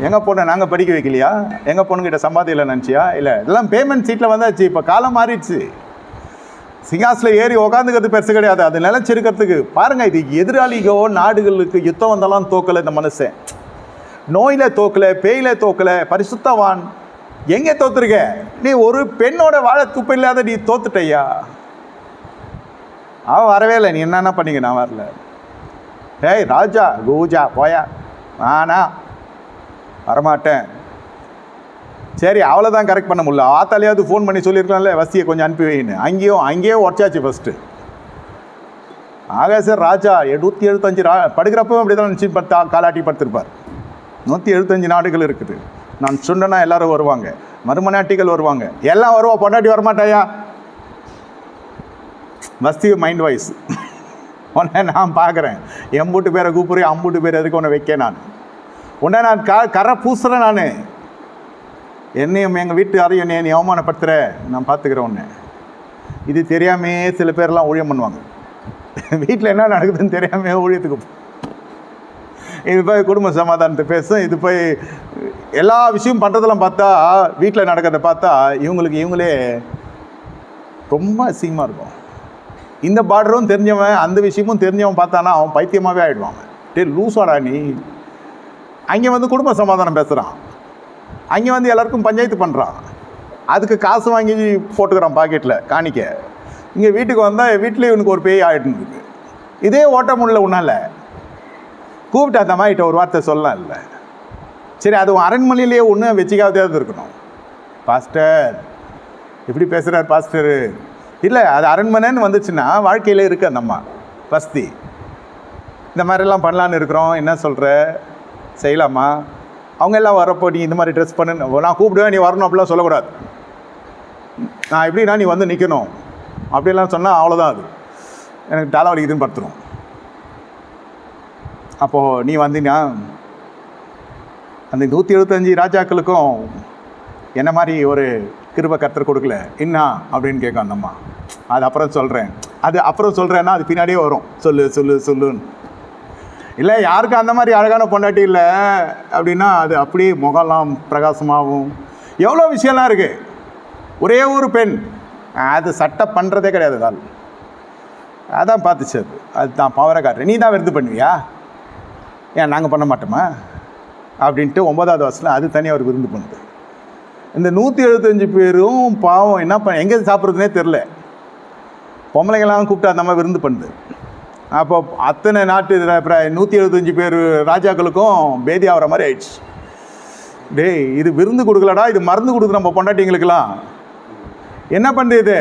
எங்கள் பொண்ணை நாங்கள் படிக்க வைக்கலையா? எங்கள் பொண்ணுக்கிட்ட சம்பாதி இல்லை நினச்சியா? இல்லை, இதெல்லாம் பேமெண்ட் சீட்டில் வந்தாச்சு. இப்போ காலம் மாறிடுச்சு. சிங்காசில் ஏறி உக்காந்துக்கிறது பெருசு கிடையாது, அது நிலச்சிருக்கிறதுக்கு. பாருங்கள், இது எதிராளிகோ நாடுகளுக்கு யுத்தம் வந்தாலும் தோக்கலை இந்த மனுஷன். நோயில் தோக்கலை, பேயில தோக்கலை, பரிசுத்தவான். எங்கே தோத்துருக்க நீ? ஒரு பெண்ணோட வாழை துப்பு இல்லாத நீ தோத்துட்டையா? அவன் வரவே இல்லை. நீ என்னென்ன பண்ணிக்க? நான் வரல. ஏய் ராஜா கூஜா போயா, ஆனா வரமாட்டேன். சரி, அவ்வளோதான் கரெக்ட் பண்ண முடியல. ஆத்தாலையாவது ஃபோன் பண்ணி சொல்லியிருக்கலாம்ல, வசதியை கொஞ்சம் அனுப்பி வைன்னு. அங்கேயே உடச்சாச்சு ஃபஸ்ட்டு. சார் ராஜா 175 படுக்கிறப்பவும் அப்படி தான் நினச்சி காலாட்டி படுத்திருப்பார். 175 நாடுகள் இருக்குது. நான் சொன்னேன்னா எல்லோரும் வருவாங்க, மறுமநாட்டிகள் வருவாங்க, எல்லாம் வருவா. பொண்டாட்டி வரமாட்டாயா? வஸ்தி மைண்ட் வாய்ஸ். உன்னை நான் பார்க்குறேன். எம்பூட்டு பேரை கூப்பிட்றேன், அம்பூட்டு பேர் எதுக்கு உன்னை வைக்க? உன்னை நான் கரை பூசுகிறேன். நான் என்னையும் எங்கள் வீட்டு யாரையும் நீ அவமானப்படுத்துகிற, நான் பார்த்துக்கிறேன் உன்னை. இது தெரியாமே சில பேர்லாம் ஊழியம் பண்ணுவாங்க. வீட்டில் என்ன நடக்குதுன்னு தெரியாமே ஊழியத்துக்கு. இது போய் குடும்ப சமாதானத்தை பேசும். இது போய் எல்லா விஷயம் பண்ணுறதெல்லாம் பார்த்தா, வீட்டில் நடக்கிறத பார்த்தா இவங்களே ரொம்ப அசிங்கமாக இருக்கும். இந்த பார்டரும் தெரிஞ்சவன், அந்த விஷயமும் தெரிஞ்சவன் பார்த்தானா அவன் பைத்தியமாகவே ஆகிடுவான். லூசாடா நீ. அங்கே வந்து குடும்ப சமாதானம் பேசுகிறான், அங்கே வந்து எல்லாருக்கும் பஞ்சாயத்து பண்ணுறான், அதுக்கு காசு வாங்கி போட்டுக்கிறான் பாக்கெட்டில் காணிக்க. இங்கே வீட்டுக்கு வந்தால் வீட்டிலே இவனுக்கு ஒரு பேய் ஆகிட்டு. இதே ஓட்ட முடியல உன்னால். கூப்பிட்டு அந்த மாதிரிட்ட ஒரு வார்த்தை சொல்லலாம் இல்லை? சரி, அது அரண்மனையிலேயே ஒன்று வச்சுக்காவது இருக்கணும். பாஸ்டர் எப்படி பேசுகிறார் பாஸ்டரு? இல்லை, அது அரண்மனைன்னு வந்துச்சுன்னா வாழ்க்கையில் இருக்குது அந்த அம்மா வசதி. இந்த மாதிரிலாம் பண்ணலான்னு இருக்கிறோம், என்ன சொல்கிற, செய்யலாமா? அவங்க எல்லாம் வரப்போ நீ இந்த மாதிரி ட்ரெஸ் பண்ணு, நான் கூப்பிடுவேன், நீ வரணும் அப்படிலாம் சொல்லக்கூடாது. நான் எப்படின்னா நீ வந்து நிற்கணும் அப்படிலாம் சொன்னால் அவ்வளோதான். அது எனக்கு தலைவலிக்குதுன்னு படுத்துடும். அப்போது நீ வந்தீங்கன்னா அந்த 175 ராஜாக்களுக்கும் என்ன மாதிரி ஒரு கிருபை கர்த்தர் கொடுக்கல என்ன அப்படின்னு கேட்கும் அந்த அம்மா. அது அப்புறம் சொல்கிறேன், அது அப்புறம் சொல்கிறேன்னா அது பின்னாடியே வரும், சொல்லுன்னு. இல்லை, யாருக்கும் அந்த மாதிரி அழகான பொண்டாட்டி இல்லை அப்படின்னா அது அப்படியே முகம்லாம் பிரகாசமாகவும் எவ்வளோ விஷயம்லாம் இருக்குது. ஒரே ஒரு பெண் அது சட்டை பண்ணுறதே கிடையாது. அதான் பார்த்துச்சு. அது தான் பவரை காட்டுறேன். நீ தான் விருது பண்ணுவியா? ஏன் நாங்கள் பண்ண மாட்டோமா அப்படின்ட்டு 9வது வருஷத்தில் அது தனியாக ஒரு விருந்து பண்ணுது. இந்த 175 பேரும் பாவம் என்ன எங்கே சாப்பிட்றதுனே தெரில. பொம்பளைங்களாம் கூப்பிட்டு அந்த மாதிரி விருந்து பண்ணுது. அப்போ அத்தனை நாட்டு 175 பேர் ராஜாக்களுக்கும் பேதி ஆகிற மாதிரி ஆயிடுச்சு. டேய், இது விருந்து கொடுக்கலடா, இது மருந்து கொடுக்குற நம்ம பொண்டாட்டிங்களுக்கெல்லாம் என்ன பண்ணுறது?